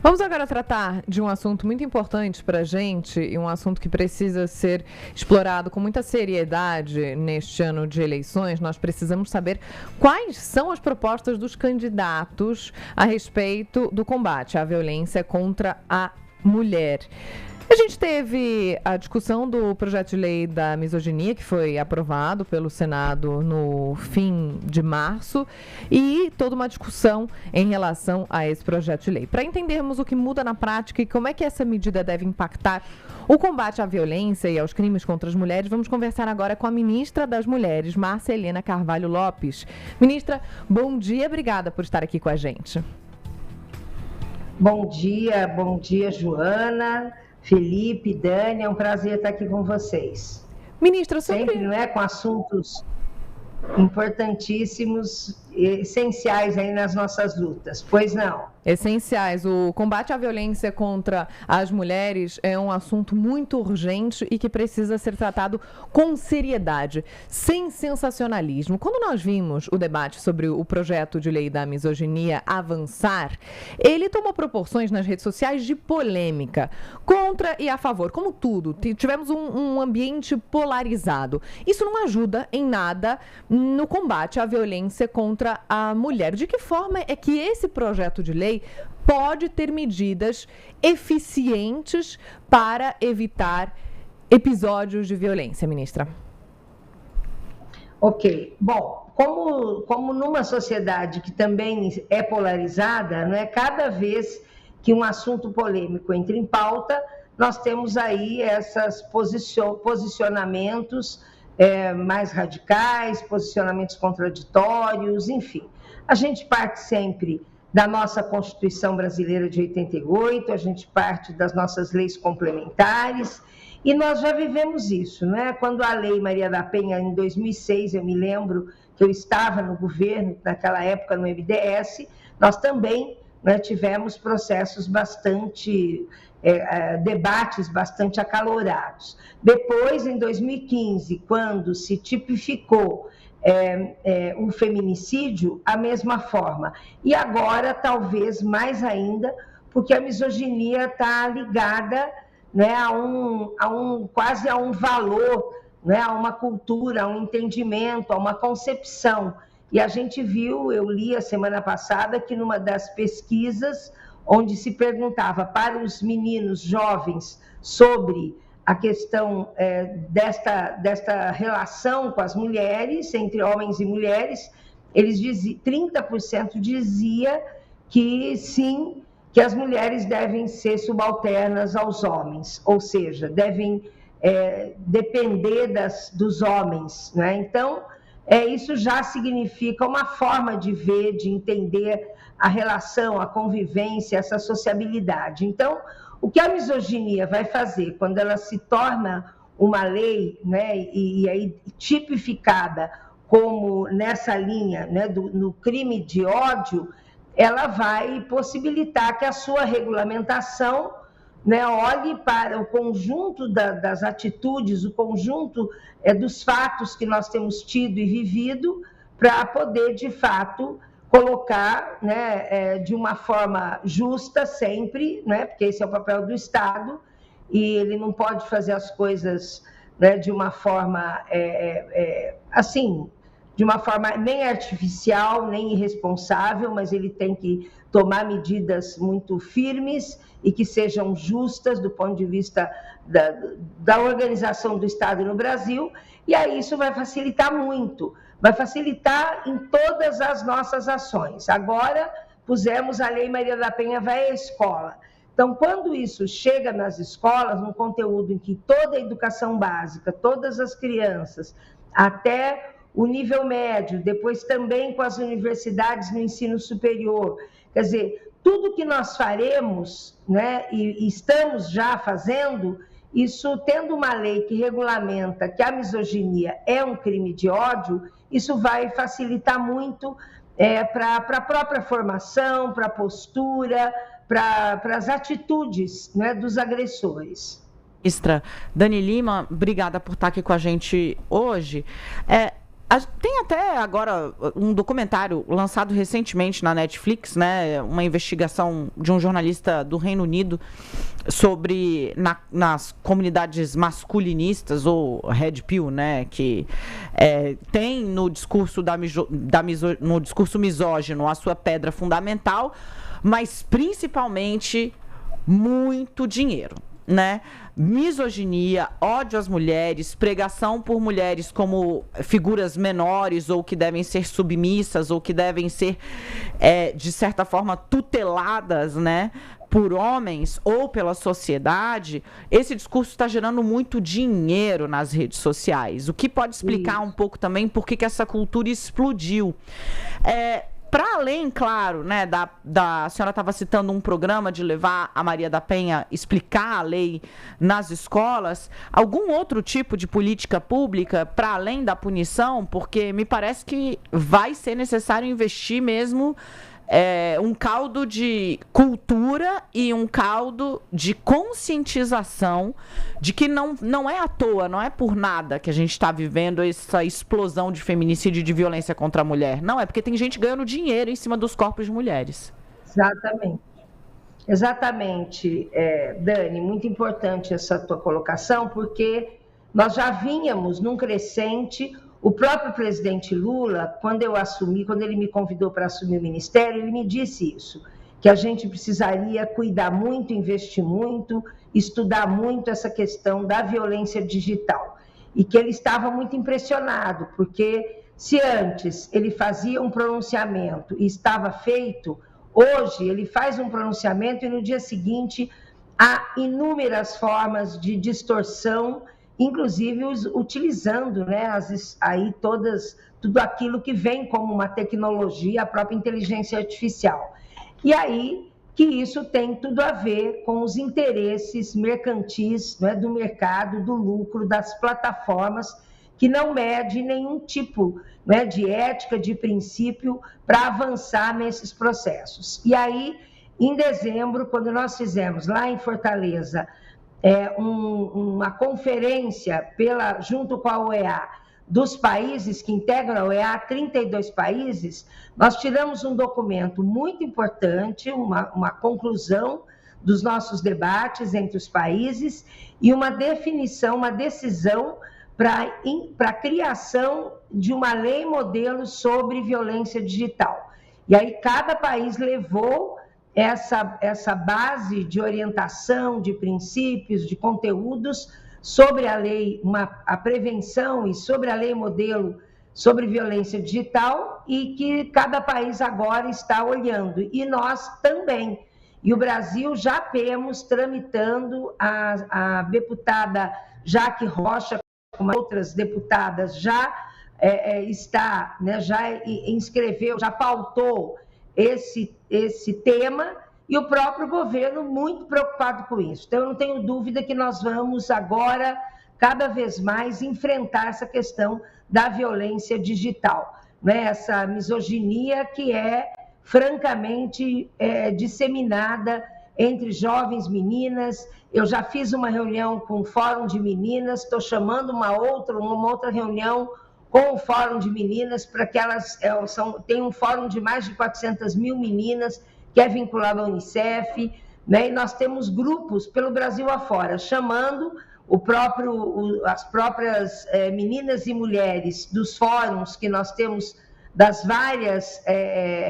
Vamos agora tratar de um assunto muito importante para a gente e um assunto que precisa ser explorado com muita seriedade neste ano de eleições. Nós precisamos saber quais são as propostas dos candidatos a respeito do combate à violência contra a mulher. A gente teve a discussão do projeto de lei da misoginia, que foi aprovado pelo Senado no fim de março, e toda uma discussão em relação a esse projeto de lei. Para entendermos o que muda na prática e como é que essa medida deve impactar o combate à violência e aos crimes contra as mulheres, vamos conversar agora com a ministra das Mulheres, Márcia Helena Carvalho Lopes. Ministra, bom dia, obrigada por estar aqui com a gente. Bom dia, Joana, Felipe, Dani, é um prazer estar aqui com vocês. Ministra, sempre, não é, com assuntos importantíssimos, essenciais aí nas nossas lutas, pois não? Essenciais. O combate à violência contra as mulheres é um assunto muito urgente e que precisa ser tratado com seriedade, sem sensacionalismo. Quando nós vimos o debate sobre o projeto de lei da misoginia avançar, ele tomou proporções nas redes sociais de polêmica, contra e a favor, como tudo. Tivemos um ambiente polarizado. Isso não ajuda em nada no combate à violência contra a mulher. De que forma é que esse projeto de lei pode ter medidas eficientes para evitar episódios de violência, ministra? Ok. Bom, como numa sociedade que também é polarizada, não é? Cada vez que um assunto polêmico entra em pauta, nós temos aí esses posicionamentos mais radicais, posicionamentos contraditórios, enfim. A gente parte sempre da nossa Constituição Brasileira de 88, a gente parte das nossas leis complementares, e nós já vivemos isso, não é? Quando a Lei Maria da Penha, em 2006, eu me lembro que eu estava no governo, naquela época no MDS, nós também, né, tivemos processos debates bastante acalorados. Depois, em 2015, quando se tipificou o feminicídio, a mesma forma. E agora, talvez mais ainda, porque a misoginia está ligada, né, quase a um valor, né, a uma cultura, a um entendimento, a uma concepção. E a gente viu, eu li a semana passada, que numa das pesquisas, onde se perguntava para os meninos jovens sobre a questão desta relação com as mulheres, entre homens e mulheres, 30% dizia que sim, que as mulheres devem ser subalternas aos homens, ou seja, devem depender dos homens, né? Então, isso já significa uma forma de ver, de entender a relação, a convivência, essa sociabilidade. Então, o que a misoginia vai fazer quando ela se torna uma lei, né, e aí tipificada como nessa linha, né, no crime de ódio, ela vai possibilitar que a sua regulamentação, né, olhe para o conjunto das atitudes, o conjunto dos fatos que nós temos tido e vivido, para poder, de fato, colocar, né, de uma forma justa sempre, né, porque esse é o papel do Estado, e ele não pode fazer as coisas, né, de uma forma assim, de uma forma nem artificial, nem irresponsável, mas ele tem que tomar medidas muito firmes e que sejam justas do ponto de vista da organização do Estado no Brasil, e aí isso vai facilitar muito. Vai facilitar em todas as nossas ações. Agora, pusemos a Lei Maria da Penha vai à escola. Então, quando isso chega nas escolas, um conteúdo em que toda a educação básica, todas as crianças, até o nível médio, depois também com as universidades no ensino superior, quer dizer, tudo que nós faremos, né, e estamos já fazendo, isso tendo uma lei que regulamenta que a misoginia é um crime de ódio, isso vai facilitar muito para a própria formação, para a postura, para as atitudes, né, dos agressores. Ministra Dani Lima, obrigada por estar aqui com a gente hoje. Tem até agora um documentário lançado recentemente na Netflix, né? Uma investigação de um jornalista do Reino Unido sobre nas comunidades masculinistas, ou Red Pill, né? Que tem no discurso no discurso misógino a sua pedra fundamental, mas principalmente muito dinheiro, né? Misoginia, ódio às mulheres, pregação por mulheres como figuras menores ou que devem ser submissas ou que devem ser, de certa forma, tuteladas, né, por homens ou pela sociedade. Esse discurso está gerando muito dinheiro nas redes sociais, o que pode explicar um pouco também por que essa cultura explodiu. Para além, claro, né, a senhora estava citando um programa de levar a Maria da Penha explicar a lei nas escolas, algum outro tipo de política pública para além da punição? Porque me parece que vai ser necessário investir mesmo um caldo de cultura e um caldo de conscientização de que não é à toa, não é por nada que a gente está vivendo essa explosão de feminicídio e de violência contra a mulher. Não, é porque tem gente ganhando dinheiro em cima dos corpos de mulheres. Exatamente. Exatamente, Dani, muito importante essa tua colocação, porque nós já vínhamos num crescente. O próprio presidente Lula, quando ele me convidou para assumir o ministério, ele me disse isso, que a gente precisaria cuidar muito, investir muito, estudar muito essa questão da violência digital. E que ele estava muito impressionado, porque se antes ele fazia um pronunciamento e estava feito, hoje ele faz um pronunciamento e no dia seguinte há inúmeras formas de distorção, inclusive utilizando, né, tudo aquilo que vem como uma tecnologia, a própria inteligência artificial. E aí que isso tem tudo a ver com os interesses mercantis, né, do mercado, do lucro, das plataformas, que não mede nenhum tipo, né, de ética, de princípio, para avançar nesses processos. E aí, em dezembro, quando nós fizemos lá em Fortaleza, uma conferência junto com a OEA, dos países que integram a OEA, 32 países, nós tiramos um documento muito importante, uma conclusão dos nossos debates entre os países e uma definição, uma decisão para a criação de uma lei modelo sobre violência digital. E aí cada país levou essa base de orientação, de princípios, de conteúdos sobre a lei, a prevenção e sobre a lei modelo sobre violência digital, e que cada país agora está olhando, e nós também. E o Brasil já temos tramitando, a deputada Jaque Rocha, como outras deputadas, já está, né, já inscreveu, já pautou esse tema, e o próprio governo muito preocupado com isso. Então, eu não tenho dúvida que nós vamos agora, cada vez mais, enfrentar essa questão da violência digital, né? Essa misoginia que é, francamente, disseminada entre jovens meninas. Eu já fiz uma reunião com o Fórum de Meninas, estou chamando uma outra reunião com o Fórum de Meninas, para que elas tem um fórum de mais de 400 mil meninas, que é vinculado à Unicef, né? E nós temos grupos pelo Brasil afora, chamando as próprias meninas e mulheres dos fóruns que nós temos das várias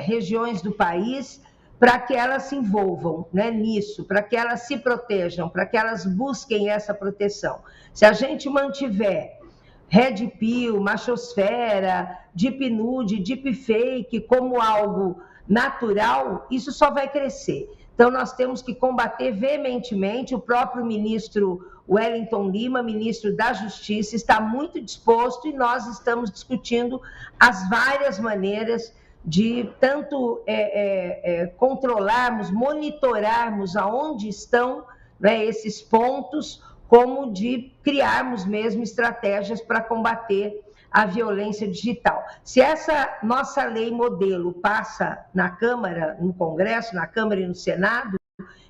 regiões do país, para que elas se envolvam, né, nisso, para que elas se protejam, para que elas busquem essa proteção. Se a gente mantiver Red Pill, machosfera, deep nude, deepfake como algo natural, isso só vai crescer. Então, nós temos que combater veementemente. O próprio ministro Wellington Lima, ministro da Justiça, está muito disposto, e nós estamos discutindo as várias maneiras de tanto controlarmos, monitorarmos aonde estão, né, esses pontos, como de criarmos mesmo estratégias para combater a violência digital. Se essa nossa lei modelo passa na Câmara, no Congresso, na Câmara e no Senado,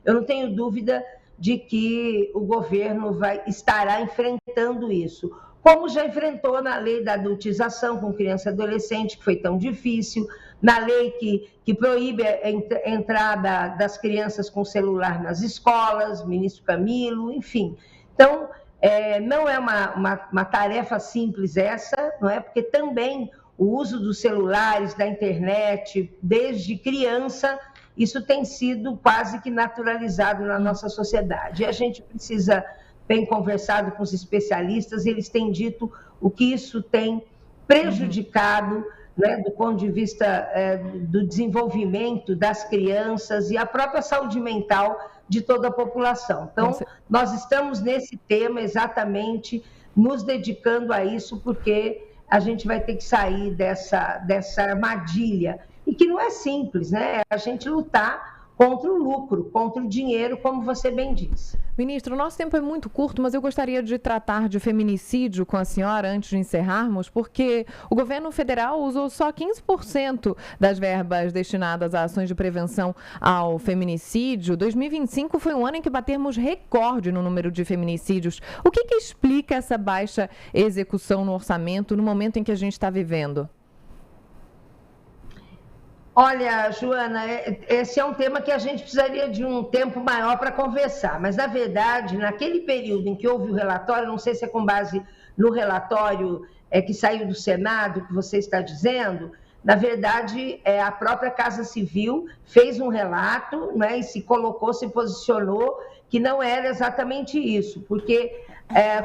eu não tenho dúvida de que o governo estará enfrentando isso como já enfrentou na lei da adultização com criança e adolescente, que foi tão difícil, na lei que proíbe a entrada das crianças com celular nas escolas, ministro Camilo, enfim. Então, não é uma tarefa simples essa, não é? Porque também o uso dos celulares, da internet, desde criança, isso tem sido quase que naturalizado na nossa sociedade. E a gente precisa, bem conversado com os especialistas, eles têm dito o que isso tem prejudicado, né, do ponto de vista do desenvolvimento das crianças e a própria saúde mental de toda a população. Então, nós estamos nesse tema exatamente nos dedicando a isso, porque a gente vai ter que sair dessa armadilha, e que não é simples, né? É a gente lutar contra o lucro, contra o dinheiro, como você bem disse. Ministro, o nosso tempo é muito curto, mas eu gostaria de tratar de feminicídio com a senhora antes de encerrarmos, porque o governo federal usou só 15% das verbas destinadas a ações de prevenção ao feminicídio. 2025 foi um ano em que batemos recorde no número de feminicídios. O que explica essa baixa execução no orçamento no momento em que a gente está vivendo? Olha, Joana, esse é um tema que a gente precisaria de um tempo maior para conversar, mas, na verdade, naquele período em que houve o relatório, não sei se é com base no relatório que saiu do Senado, que você está dizendo, na verdade, a própria Casa Civil fez um relato, né, e se posicionou que não era exatamente isso, porque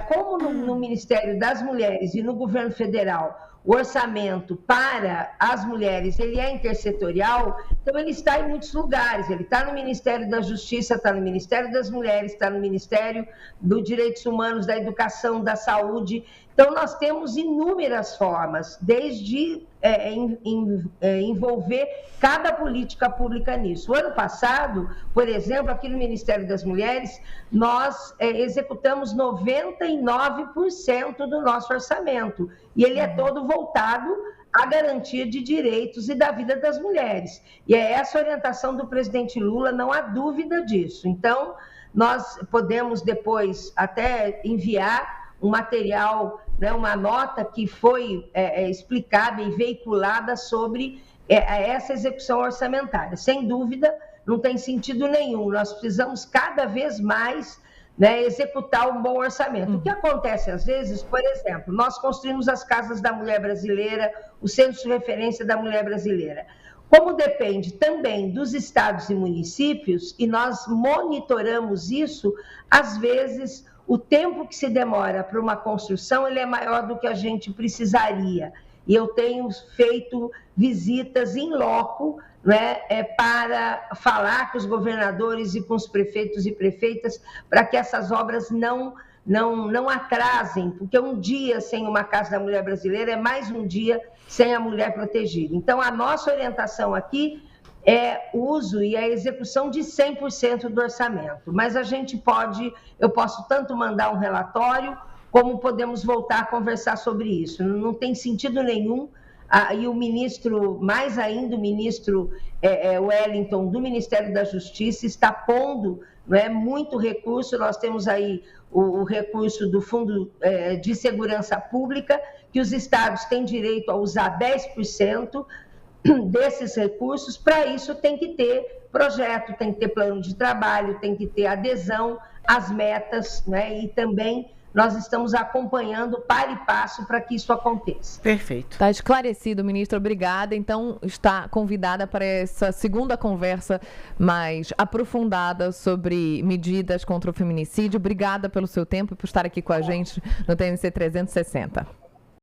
como no Ministério das Mulheres e no governo federal o orçamento para as mulheres ele é intersetorial, então ele está em muitos lugares, ele está no Ministério da Justiça, está no Ministério das Mulheres, está no Ministério dos Direitos Humanos, da Educação, da Saúde. Então nós temos inúmeras formas, desde envolver cada política pública nisso. O ano passado, por exemplo, aqui no Ministério das Mulheres, nós executamos 99% do nosso orçamento, e ele é todo voltado à garantia de direitos e da vida das mulheres. E é essa a orientação do presidente Lula, não há dúvida disso. Então, nós podemos depois até enviar um material, né, uma nota que foi explicada e veiculada sobre essa execução orçamentária. Sem dúvida, não tem sentido nenhum. Nós precisamos cada vez mais, né, executar um bom orçamento. O que acontece às vezes, por exemplo, nós construímos as casas da mulher brasileira, os centros de referência da mulher brasileira. Como depende também dos estados e municípios, e nós monitoramos isso, às vezes o tempo que se demora para uma construção ele é maior do que a gente precisaria. E eu tenho feito visitas in loco, né, para falar com os governadores e com os prefeitos e prefeitas para que essas obras não atrasem, porque um dia sem uma Casa da Mulher Brasileira é mais um dia sem a mulher protegida. Então, a nossa orientação aqui é o uso e a execução de 100% do orçamento. Mas eu posso tanto mandar um relatório, como podemos voltar a conversar sobre isso. Não tem sentido nenhum. E o ministro, mais ainda, o ministro Wellington, do Ministério da Justiça, está pondo, né, muito recurso. Nós temos aí o recurso do Fundo de Segurança Pública, que os estados têm direito a usar 10% desses recursos. Para isso tem que ter projeto, tem que ter plano de trabalho, tem que ter adesão às metas, né? E também nós estamos acompanhando passo e passo para que isso aconteça. Perfeito. Está esclarecido, ministro. Obrigada. Então, está convidada para essa segunda conversa mais aprofundada sobre medidas contra o feminicídio. Obrigada pelo seu tempo e por estar aqui com a gente no TMC 360.